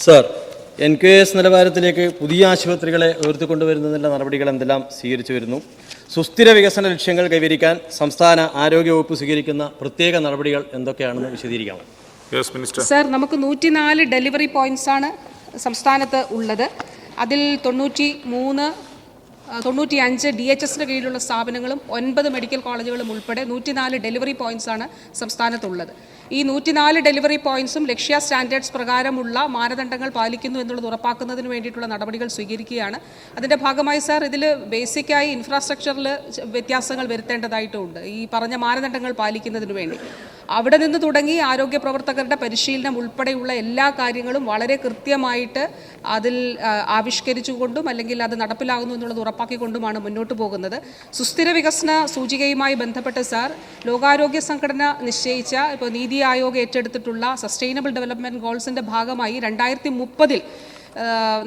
Sir, NQS നിലവാരത്തിലേക്ക് പുതിയ ആശുപത്രികളെ ഉയർത്തിക്കൊണ്ടുവരുന്നതിനുള്ള നടപടികൾ എന്തെല്ലാം സ്വീകരിച്ചു വരുന്നു? സുസ്ഥിര വികസന ലക്ഷ്യങ്ങൾ കൈവരിക്കാൻ സംസ്ഥാന ആരോഗ്യവകുപ്പ് സ്വീകരിക്കുന്ന പ്രത്യേക നടപടികൾ എന്തൊക്കെയാണെന്ന് വിശദീകരിക്കാമോ? സർ, നമുക്ക് 104 ഡെലിവറി പോയിന്റ്സ് ആണ് സംസ്ഥാനത്ത് ഉള്ളത്. അതിൽ 95 DHSന്റെ കീഴിലുള്ള സ്ഥാപനങ്ങളും 9 മെഡിക്കൽ കോളേജുകളും ഉൾപ്പെടെ 104 ഡെലിവറി പോയിന്റ്സ് ആണ് സംസ്ഥാനത്തുള്ളത്. ഈ 104 ഡെലിവറി പോയിന്റ്സും ലക്ഷ്യ സ്റ്റാൻഡേർഡ്സ് പ്രകാരമുള്ള മാനദണ്ഡങ്ങൾ പാലിക്കുന്നു എന്നുള്ളത് ഉറപ്പാക്കുന്നതിന് വേണ്ടിയിട്ടുള്ള നടപടികൾ സ്വീകരിക്കുകയാണ്. അതിൻ്റെ ഭാഗമായി സർ, ഇതിൽ ബേസിക്കായി ഇൻഫ്രാസ്ട്രക്ചറിൽ വ്യത്യാസങ്ങൾ വരുത്തേണ്ടതായിട്ടുണ്ട്. ഈ പറഞ്ഞ മാനദണ്ഡങ്ങൾ പാലിക്കുന്നതിന് വേണ്ടി അവിടെ നിന്ന് തുടങ്ങി ആരോഗ്യ പ്രവർത്തകരുടെ പരിശീലനം ഉൾപ്പെടെയുള്ള എല്ലാ കാര്യങ്ങളും വളരെ കൃത്യമായിട്ട് അതിൽ ആവിഷ്കരിച്ചുകൊണ്ടും അല്ലെങ്കിൽ അത് നടപ്പിലാകുന്നു എന്നുള്ളത് ഉറപ്പാക്കിക്കൊണ്ടുമാണ് മുന്നോട്ട് പോകുന്നത്. സുസ്ഥിര വികസന സൂചികയുമായി ബന്ധപ്പെട്ട് സാർ, ലോകാരോഗ്യ സംഘടന നിശ്ചയിച്ച ഇപ്പോൾ നീതി ആയോഗ് ഏറ്റെടുത്തിട്ടുള്ള സസ്റ്റൈനബിൾ ഡെവലപ്മെൻറ്റ് ഗോൾസിൻ്റെ ഭാഗമായി 2030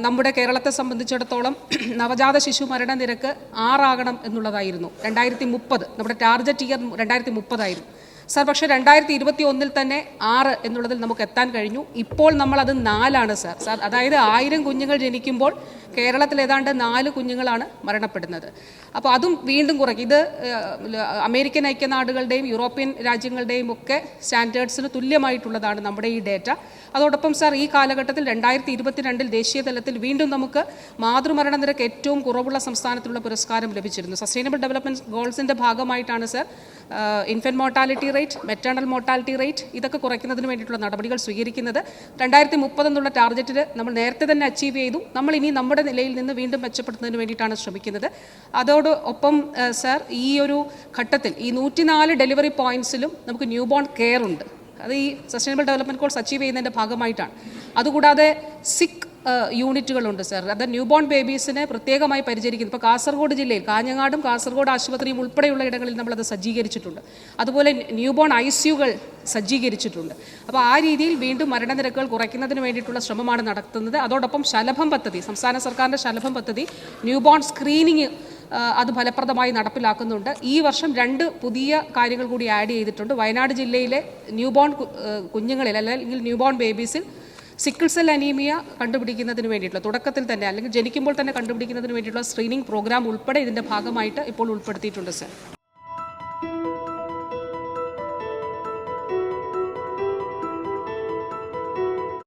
നമ്മുടെ കേരളത്തെ സംബന്ധിച്ചിടത്തോളം നവജാത ശിശു മരണ നിരക്ക് 6 ആകണം എന്നുള്ളതായിരുന്നു. 2030 നമ്മുടെ ടാർഗറ്റ് ഇയർ 2030 ആയിരുന്നു സാർ. പക്ഷേ 2021 തന്നെ 6 എന്നുള്ളതിൽ നമുക്ക് എത്താൻ കഴിഞ്ഞു. ഇപ്പോൾ നമ്മളത് 4 സാർ. അതായത് 1000 കുഞ്ഞുങ്ങൾ ജനിക്കുമ്പോൾ കേരളത്തിൽ ഏതാണ്ട് 4 കുഞ്ഞുങ്ങളാണ് മരണപ്പെടുന്നത്. അപ്പോൾ അതും വീണ്ടും കുറയ്ക്കും. ഇത് അമേരിക്കൻ ഐക്യനാടുകളുടെയും യൂറോപ്യൻ രാജ്യങ്ങളുടെയും ഒക്കെ സ്റ്റാൻഡേർഡ്സിന് തുല്യമായിട്ടുള്ളതാണ് നമ്മുടെ ഈ ഡേറ്റ. അതോടൊപ്പം സാർ, ഈ കാലഘട്ടത്തിൽ 2022 ദേശീയ തലത്തിൽ വീണ്ടും നമുക്ക് മാതൃമരണ നിരക്ക് ഏറ്റവും കുറവുള്ള സംസ്ഥാനത്തിലുള്ള പുരസ്കാരം ലഭിച്ചിരുന്നു. സസ്റ്റൈനബിൾ ഡെവലപ്മെൻറ്റ് ഗോൾസിൻ്റെ ഭാഗമായിട്ടാണ് sir infant mortality rate, maternal mortality rate ഇതൊക്കെ കുറയ്ക്കുന്നതിന് വേണ്ടിയിട്ടുള്ള നടപടികൾ സ്വീകരിക്കുന്നത്. 2030 എന്നുള്ള ടാർഗറ്റിൽ നമ്മൾ നേരത്തെ തന്നെ അച്ചീവ് ചെയ്തു. നമ്മൾ ഇനി നമ്മുടെ നിലയിൽ നിന്ന് വീണ്ടും മെച്ചപ്പെടുത്തുന്നതിന് വേണ്ടിയിട്ടാണ് ശ്രമിക്കുന്നത്. അതോടൊപ്പം സാർ, ഈ ഒരു ഘട്ടത്തിൽ ഈ 104 ഡെലിവറി പോയിന്റ്സിലും നമുക്ക് ന്യൂ ബോൺ കെയർ ഉണ്ട്. അത് ഈ സസ്റ്റൈനബിൾ ഡെവലപ്മെൻറ്റ് ഗോൾസ് അച്ചീവ് ചെയ്യുന്നതിൻ്റെ ഭാഗമായിട്ടാണ്. അതുകൂടാതെ സിക്ക് യൂണിറ്റുകളുണ്ട് സാർ. അത് ന്യൂ ബോൺ ബേബീസിനെ പ്രത്യേകമായി പരിചരിക്കുന്നു. ഇപ്പോൾ കാസർഗോഡ് ജില്ലയിൽ കാഞ്ഞങ്ങാടും കാസർഗോഡ് ആശുപത്രിയും ഉൾപ്പെടെയുള്ള ഇടങ്ങളിൽ നമ്മളത് സജ്ജീകരിച്ചിട്ടുണ്ട്. അതുപോലെ ന്യൂ ബോൺ ICUകൾ സജ്ജീകരിച്ചിട്ടുണ്ട്. അപ്പോൾ ആ രീതിയിൽ വീണ്ടും മരണനിരക്കുകൾ കുറയ്ക്കുന്നതിന് വേണ്ടിയിട്ടുള്ള ശ്രമമാണ് നടത്തുന്നത്. അതോടൊപ്പം ശലഭം പദ്ധതി, സംസ്ഥാന സർക്കാരിൻ്റെ ശലഭം പദ്ധതി, ന്യൂ ബോൺ സ്ക്രീനിങ് അത് ഫലപ്രദമായി നടപ്പിലാക്കുന്നുണ്ട്. ഈ വർഷം 2 പുതിയ കാര്യങ്ങൾ കൂടി ആഡ് ചെയ്തിട്ടുണ്ട്. വയനാട് ജില്ലയിലെ ന്യൂ ബോൺ കുഞ്ഞുങ്ങളിൽ അല്ലെങ്കിൽ ന്യൂ ബോൺ ബേബീസിൽ സിക്കിൾ സെൽ അനീമിയ കണ്ടുപിടിക്കുന്നതിന് വേണ്ടിയിട്ടുള്ള തുടക്കത്തിൽ തന്നെ അല്ലെങ്കിൽ ജനിക്കുമ്പോൾ തന്നെ കണ്ടുപിടിക്കുന്നതിന് വേണ്ടിയിട്ടുള്ള സ്ക്രീനിങ് പ്രോഗ്രാം ഉൾപ്പെടെ ഇതിൻ്റെ ഭാഗമായിട്ട് ഇപ്പോൾ ഉൾപ്പെടുത്തിയിട്ടുണ്ട് സർ.